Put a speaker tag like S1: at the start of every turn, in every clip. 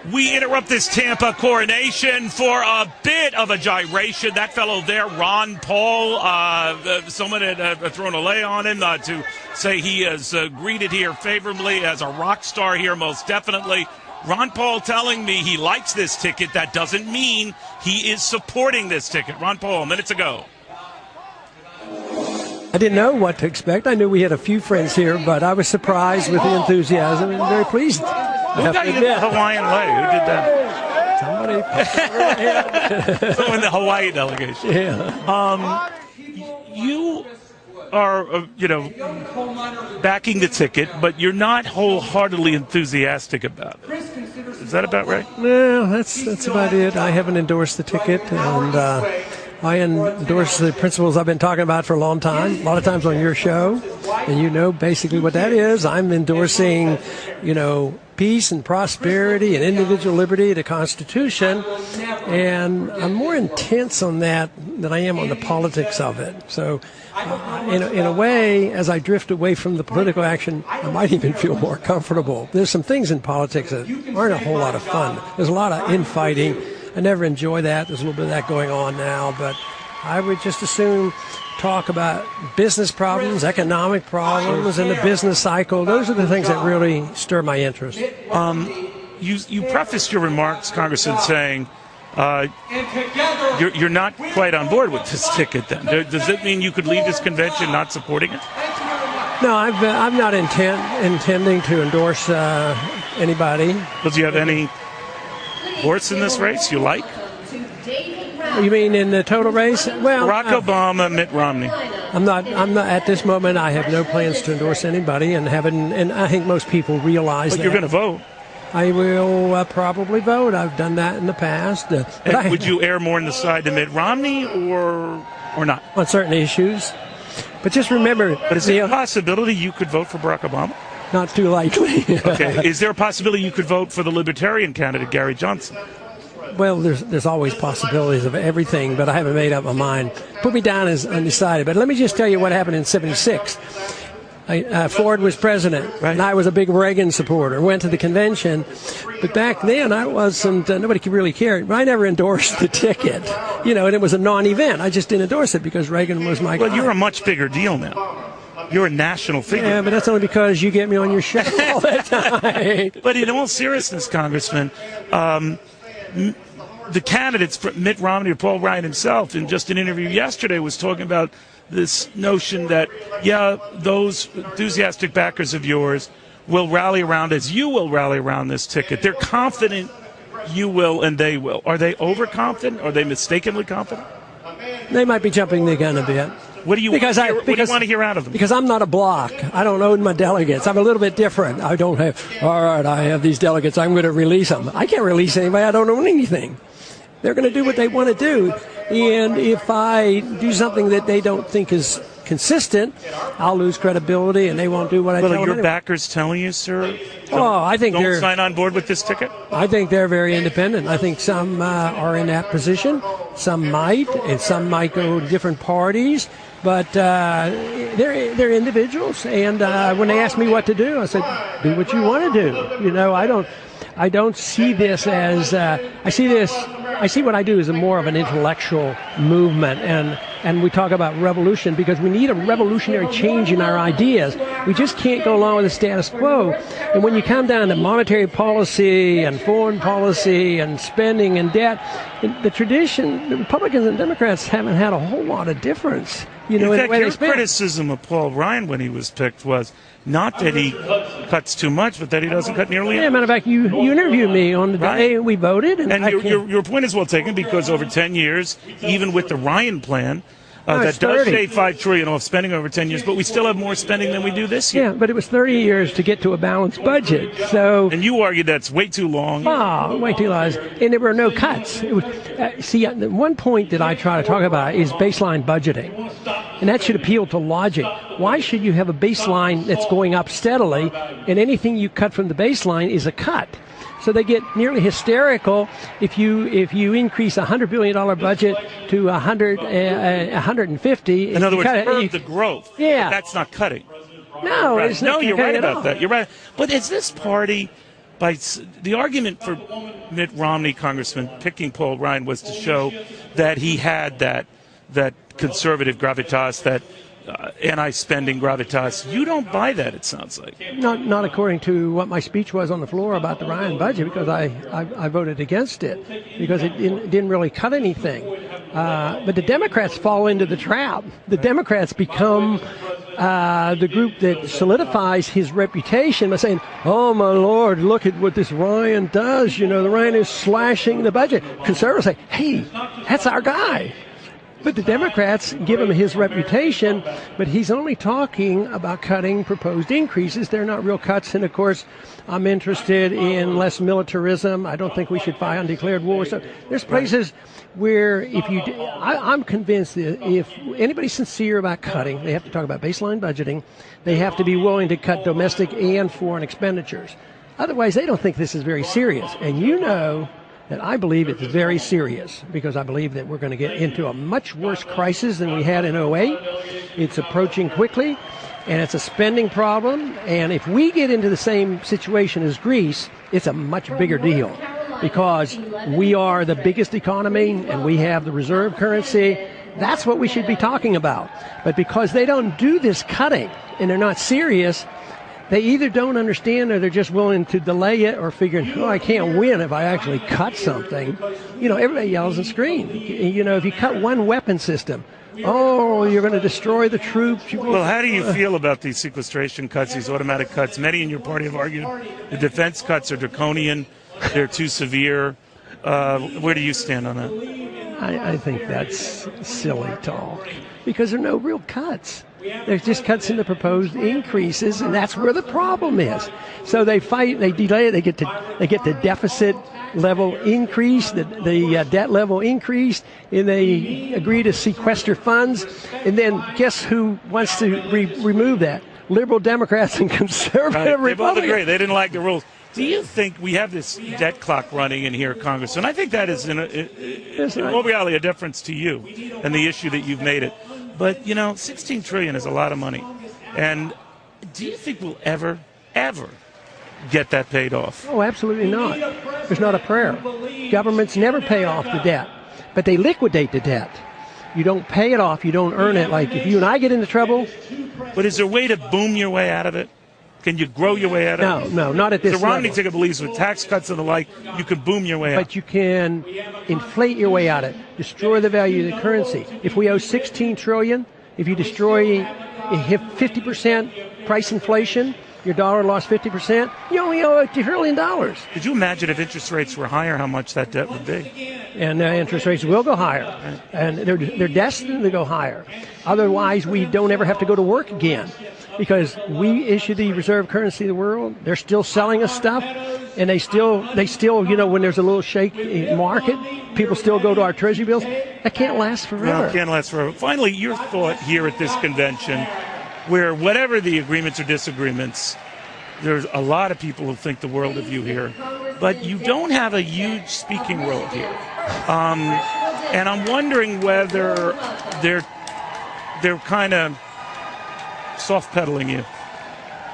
S1: We interrupt this Tampa coronation for a bit of a gyration. That fellow there, Ron Paul, someone had thrown a lay on him to say he is greeted here favorably as a rock star here, most definitely. Ron Paul telling me he likes this ticket. That doesn't mean he is supporting this ticket. Ron Paul, minutes ago.
S2: I didn't know what to expect. I knew we had a few friends here, but I was surprised with the enthusiasm and very pleased.
S1: Who got you the Hawaiian lay? Who did that?
S2: Somebody.
S1: Someone in the Hawaii delegation.
S2: Yeah.
S1: You are, backing the ticket, but you're not wholeheartedly enthusiastic about it. Is that about right?
S2: No, that's about it. I haven't endorsed the ticket, and I endorse the principles I've been talking about for a long time, a lot of times on your show, and you know basically what that is. I'm endorsing, peace and prosperity and individual liberty, the Constitution, and I'm more intense on that than I am on the politics of it. So, in a way, as I drift away from the political action, I might even feel more comfortable. There's some things in politics that aren't a whole lot of fun. There's a lot of infighting. I never enjoy that. There's a little bit of that going on now, but I would just assume talk about business problems, economic problems, and the business cycle. Those are the things that really stir my interest.
S1: You prefaced your remarks, Congressman, saying you're not quite on board with this ticket then. Does it mean you could leave this convention not supporting it?
S2: No, I'm not intending to endorse anybody.
S1: Does you have any horse in this race you like?
S2: You mean in the total race? Well,
S1: Barack Obama, Mitt Romney.
S2: I'm not at this moment. I have no plans to endorse anybody, and I think most people realize that.
S1: But you're going to vote.
S2: I will probably vote. I've done that in the past.
S1: Would you err more on the side to Mitt Romney or not?
S2: On certain issues. But just remember.
S1: But is there a possibility you could vote for Barack Obama?
S2: Not too likely.
S1: Okay. Is there a possibility you could vote for the Libertarian candidate, Gary Johnson?
S2: Well, there's always possibilities of everything, but I haven't made up my mind. Put me down as undecided. But let me just tell you what happened in '76. Ford was president, right, and I was a big Reagan supporter. Went to the convention, but back then I wasn't. Nobody could really care. I never endorsed the ticket, and it was a non-event. I just didn't endorse it because Reagan was my guy.
S1: Well, you're a much bigger deal now. You're a national figure.
S2: Yeah, but that's only because you get me on your show all the time.
S1: But in all seriousness, Congressman, the candidates, Mitt Romney or Paul Ryan himself, in just an interview yesterday, was talking about this notion that, those enthusiastic backers of yours will rally around, as you will rally around this ticket. They're confident you will and they will. Are they overconfident? Are they mistakenly confident?
S2: They might be jumping the gun a bit.
S1: What do you want to hear out of them?
S2: Because I'm not a block. I don't own my delegates. I'm a little bit different. I don't have, all right, I have these delegates. I'm going to release them. I can't release anybody. I don't own anything. They're going to do what they want to do. And if I do something that they don't think is consistent, I'll lose credibility and they won't do what I tell them.
S1: Well, are your backers telling you, sir?
S2: I think
S1: don't sign on board with this ticket?
S2: I think they're very independent. I think some are in that position. Some might, and some might go to different parties. But they're individuals, and when they ask me what to do, I said, "Do what you want to do." I don't see this as I see what I do as more of an intellectual movement, and we talk about revolution because we need a revolutionary change in our ideas. We just can't go along with the status quo. And when you come down to monetary policy and foreign policy and spending and debt, the Republicans and Democrats haven't had a whole lot of difference.
S1: In fact, your criticism of Paul Ryan when he was picked was not that he cuts too much, but that he doesn't cut nearly enough.
S2: Yeah, matter of fact, you interviewed me on the day we voted.
S1: And your point is well taken because over 10 years, even with the Ryan plan, that does shave $5 trillion off spending over 10 years, but we still have more spending than we do this year.
S2: Yeah, but it was 30 years to get to a balanced budget.
S1: And you argue that's way too long.
S2: Way too long. And there were no cuts. It was, the one point that I try to talk about is baseline budgeting. And that should appeal to logic. Why should you have a baseline that's going up steadily, and anything you cut from the baseline is a cut? So they get nearly hysterical if you increase a $100 billion budget to 150.
S1: In other words, curb the growth.
S2: Yeah.
S1: That's not cutting.
S2: No,
S1: right.
S2: It's not.
S1: No, you're right about
S2: all.
S1: that. You're right. But is this party the argument for Mitt Romney, Congressman, picking Paul Ryan was to show that he had that conservative gravitas, that anti-spending gravitas. You don't buy that, it sounds like.
S2: Not according to what my speech was on the floor about the Ryan budget, because I voted against it because it didn't really cut anything. But the Democrats fall into the trap. The Democrats become the group that solidifies his reputation by saying, "Oh my Lord, look at what this Ryan does. The Ryan is slashing the budget." Conservatives say, "Hey, that's our guy." But the Democrats give him his reputation, but he's only talking about cutting proposed increases. They're not real cuts. And, of course, I'm interested in less militarism. I don't think we should fight undeclared war. So there's places where I'm convinced that if anybody's sincere about cutting, they have to talk about baseline budgeting. They have to be willing to cut domestic and foreign expenditures. Otherwise, they don't think this is very serious. And that I believe it's very serious, because I believe that we're going to get into a much worse crisis than we had in 2008. It's approaching quickly, and it's a spending problem. And if we get into the same situation as Greece, it's a much bigger deal, because we are the biggest economy and we have the reserve currency. That's what we should be talking about. But because they don't do this cutting and they're not serious, they either don't understand or they're just willing to delay it, or figuring, I can't win if I actually cut something. Everybody yells and screams. If you cut one weapon system, you're going to destroy the troops.
S1: Well, how do you feel about these sequestration cuts, these automatic cuts? Many in your party have argued the defense cuts are draconian, they're too severe. Where do you stand on that?
S2: I think that's silly talk, because there are no real cuts. There's just cuts in the proposed increases, and that's where the problem is. So they fight, they delay it, they get the deficit level increased, the debt level increased, and they agree to sequester funds. And then guess who wants to remove that? Liberal Democrats and conservative Republicans. They both agree.
S1: They didn't like the rules. Do you think we have this debt clock running in here, Congress? And I think that is in all reality a difference to you and the issue that you've made it. But, $16 trillion is a lot of money. And do you think we'll ever get that paid off?
S2: Oh, absolutely not. There's not a prayer. Governments never pay off the debt, but they liquidate the debt. You don't pay it off. You don't earn it. Like if you and I get into trouble.
S1: But is there a way to boom your way out of it? Can you grow your way out of it?
S2: No, not at this level.
S1: The Romney ticket believes with tax cuts and the like, you can boom your way out.
S2: But you can inflate your way out of it, destroy the value of the currency. If we owe $16 trillion, if you destroy, hit 50% price inflation, your dollar lost 50%, you only owe $1 trillion.
S1: Could you imagine if interest rates were higher, how much that debt would be?
S2: And interest rates will go higher, and they're destined to go higher. Otherwise, we don't ever have to go to work again, because we issue the reserve currency of the world. They're still selling us stuff, and they still, when there's a little shake in market, people still go to our treasury bills. That can't last forever.
S1: No, it can't last forever. Finally, your thought here at this convention, where whatever the agreements or disagreements, there's a lot of people who think the world of you here, but you don't have a huge speaking role here. And I'm wondering whether they're kind of soft pedaling you.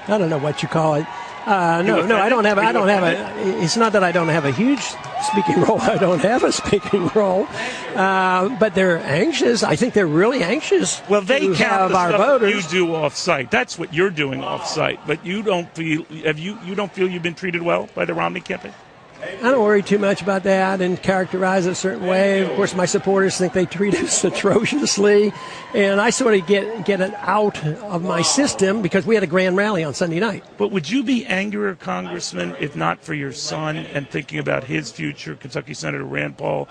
S2: I don't know what you call it. No, I don't have a. It's not that I don't have a huge speaking role. I don't have a speaking role, but they're anxious. I think they're really anxious.
S1: Well, they
S2: to
S1: count
S2: have
S1: the
S2: our
S1: stuff
S2: voters.
S1: you do off-site. That's what you're doing off-site. But you don't feel. You don't feel you've been treated well by the Romney campaign?
S2: I don't worry too much about that and characterize it a certain way. Of course, my supporters think they treat us atrociously, and I sort of get it out of my system because we had a grand rally on Sunday night.
S1: But would you be angrier, Congressman, if not for your son and thinking about his future, Kentucky Senator Rand Paul,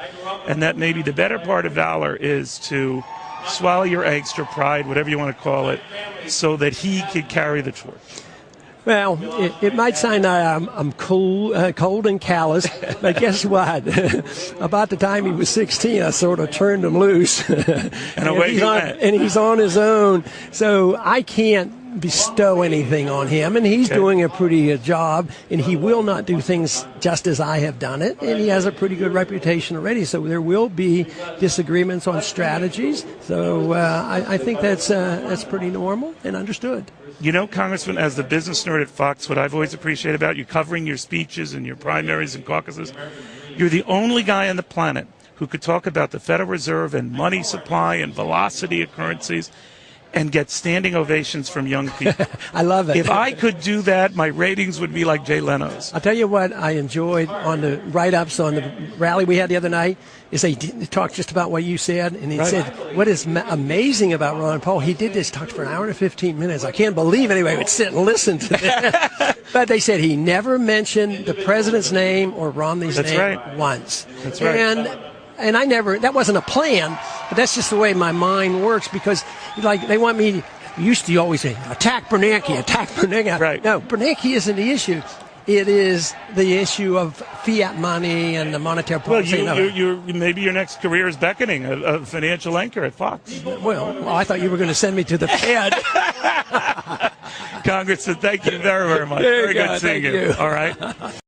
S1: and that maybe the better part of valor is to swallow your angst or pride, whatever you want to call it, so that he could carry the torch?
S2: Well, it might sound I'm cold and callous, but guess what? About the time he was 16, I sort of turned him loose.
S1: And away he went.
S2: And he's on his own. So I can't bestow anything on him, and he's doing a pretty good job, and he will not do things just as I have done it, and he has a pretty good reputation already, so there will be disagreements on strategies. So I think that's pretty normal and understood.
S1: You know, Congressman, as the business nerd at Fox, what I've always appreciated about you covering your speeches and your primaries and caucuses, you're the only guy on the planet who could talk about the Federal Reserve and money supply and velocity of currencies and get standing ovations from young people.
S2: I love it.
S1: If I could do that, my ratings would be like Jay Leno's.
S2: I'll tell you what I enjoyed on the write-ups on the rally we had the other night is they talked just about what you said, and he said, what is amazing about Ron Paul, he did this, talked for an hour and 15 minutes. I can't believe anybody would sit and listen to that. But they said he never mentioned the president's name or Romney's name once.
S1: That's right.
S2: And I never, that wasn't a plan, but that's just the way my mind works, because like they want me, used to always say, attack Bernanke, attack Bernanke.
S1: Right.
S2: No, Bernanke isn't the issue. It is the issue of fiat money and the monetary policy.
S1: Well, maybe your next career is beckoning, a financial anchor at Fox.
S2: Well, I thought you were going to send me to the Fed.
S1: Congressman, thank you very, very much. Very good seeing you. All right.